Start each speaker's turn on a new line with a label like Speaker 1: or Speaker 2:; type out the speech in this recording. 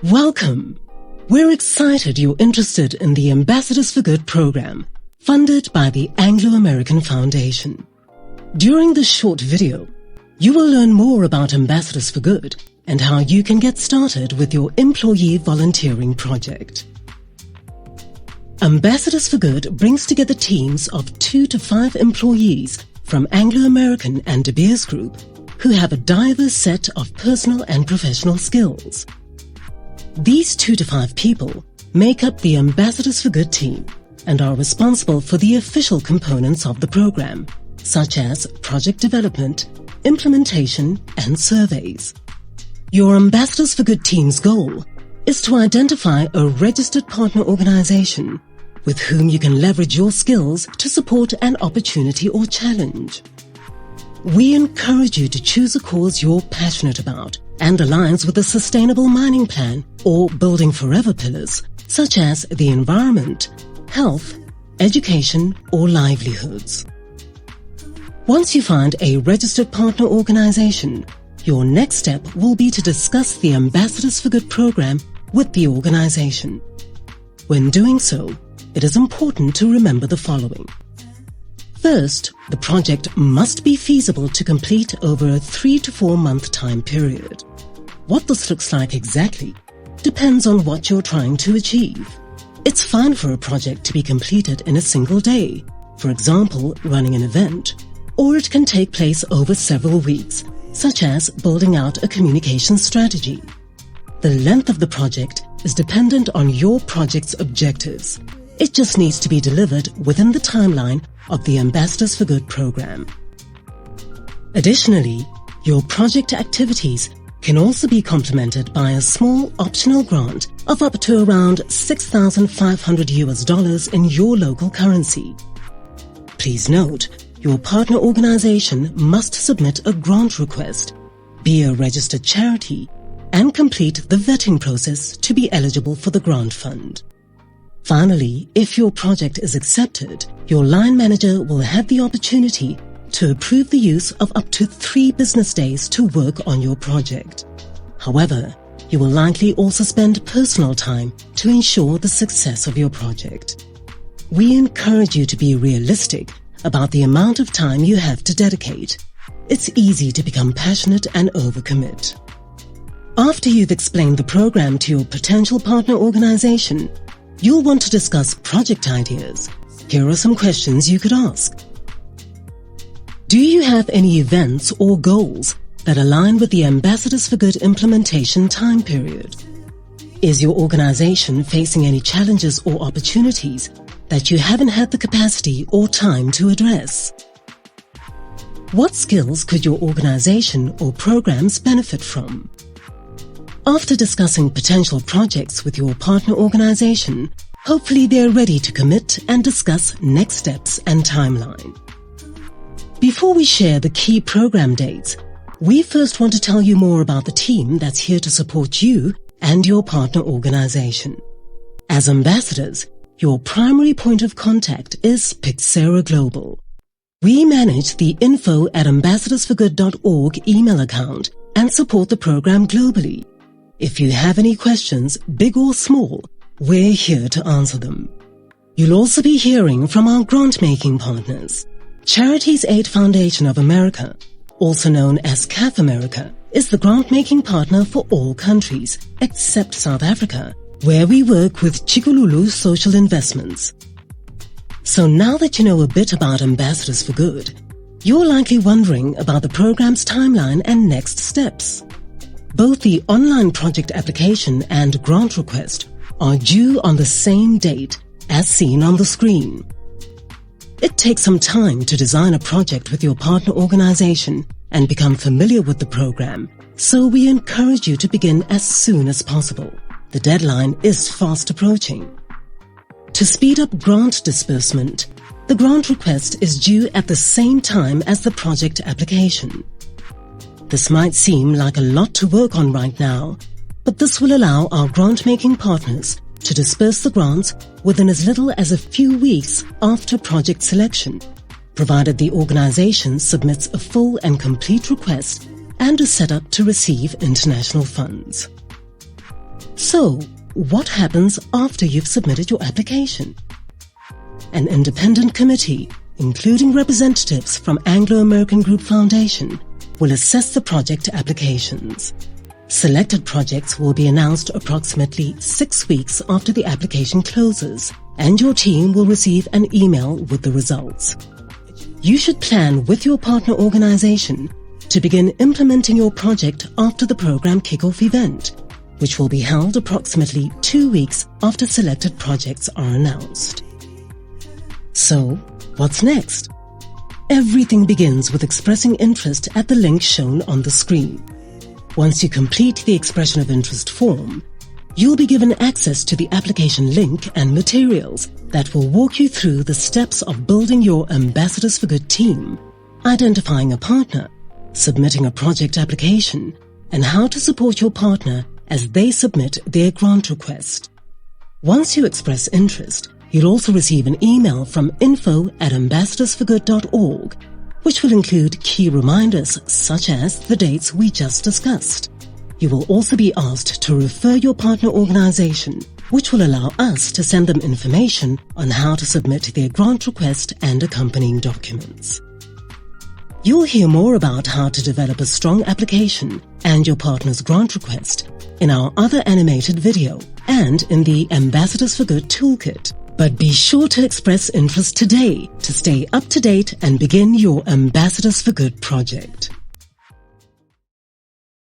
Speaker 1: Welcome! We're excited you're interested in the Ambassadors for Good program, funded by the Anglo-American Foundation. During this short video, you will learn more about Ambassadors for Good and how you can get started with your employee volunteering project. Ambassadors for Good brings together teams of 2 to 5 employees from Anglo-American and De Beers Group who have a diverse set of personal and professional skills. These 2 to 5 people make up the Ambassadors for Good team and are responsible for the official components of the program, such as project development, implementation, and surveys. Your Ambassadors for Good team's goal is to identify a registered partner organization with whom you can leverage your skills to support an opportunity or challenge. We encourage you to choose a cause you're passionate about and aligns with the Sustainable Mining Plan or Building Forever pillars, such as the environment, health, education, or livelihoods. Once you find a registered partner organization, your next step will be to discuss the Ambassadors for Good program with the organization. When doing so, it is important to remember the following. First, the project must be feasible to complete over a 3 to 4 month time period. What this looks like exactly depends on what you're trying to achieve. It's fine for a project to be completed in a single day, for example, running an event, or it can take place over several weeks, such as building out a communication strategy. The length of the project is dependent on your project's objectives. It just needs to be delivered within the timeline of the Ambassadors for Good program. Additionally, your project activities can also be complemented by a small optional grant of up to around $6,500 in your local currency. Please note, your partner organization must submit a grant request, be a registered charity, and complete the vetting process to be eligible for the grant fund. Finally, if your project is accepted, your line manager will have the opportunity to approve the use of up to 3 business days to work on your project. However, you will likely also spend personal time to ensure the success of your project. We encourage you to be realistic about the amount of time you have to dedicate. It's easy to become passionate and overcommit. After you've explained the program to your potential partner organization, you'll want to discuss project ideas. Here are some questions you could ask. Do you have any events or goals that align with the Ambassadors for Good implementation time period? Is your organization facing any challenges or opportunities that you haven't had the capacity or time to address? What skills could your organization or programs benefit from? After discussing potential projects with your partner organization, hopefully they're ready to commit and discuss next steps and timeline. Before we share the key program dates, we first want to tell you more about the team that's here to support you and your partner organization. As ambassadors, your primary point of contact is Pyxera Global. We manage the info@ambassadorsforgood.org email account and support the program globally. If you have any questions, big or small, we're here to answer them. You'll also be hearing from our grant-making partners. Charities Aid Foundation of America, also known as CAF America, is the grant-making partner for all countries except South Africa, where we work with Chikululu Social Investments. So now that you know a bit about Ambassadors for Good, you're likely wondering about the program's timeline and next steps. Both the online project application and grant request are due on the same date as seen on the screen. It takes some time to design a project with your partner organization and become familiar with the program, so we encourage you to begin as soon as possible. The deadline is fast approaching. To speed up grant disbursement, the grant request is due at the same time as the project application. This might seem like a lot to work on right now, but this will allow our grant-making partners to disperse the grants within as little as a few weeks after project selection, provided the organization submits a full and complete request and is set up to receive international funds. So, what happens after you've submitted your application? An independent committee, including representatives from Anglo-American Group Foundation, will assess the project applications. Selected projects will be announced approximately 6 weeks after the application closes, and your team will receive an email with the results. You should plan with your partner organization to begin implementing your project after the program kickoff event, which will be held approximately 2 weeks after selected projects are announced. So, what's next? Everything begins with expressing interest at the link shown on the screen. Once you complete the expression of interest form, you'll be given access to the application link and materials that will walk you through the steps of building your Ambassadors for Good team, identifying a partner, submitting a project application, and how to support your partner as they submit their grant request. Once you express interest, you'll also receive an email from info@ambassadorsforgood.org, which will include key reminders such as the dates we just discussed. You will also be asked to refer your partner organization, which will allow us to send them information on how to submit their grant request and accompanying documents. You'll hear more about how to develop a strong application and your partner's grant request in our other animated video and in the Ambassadors for Good toolkit. But be sure to express interest today to stay up to date and begin your Ambassadors for Good project.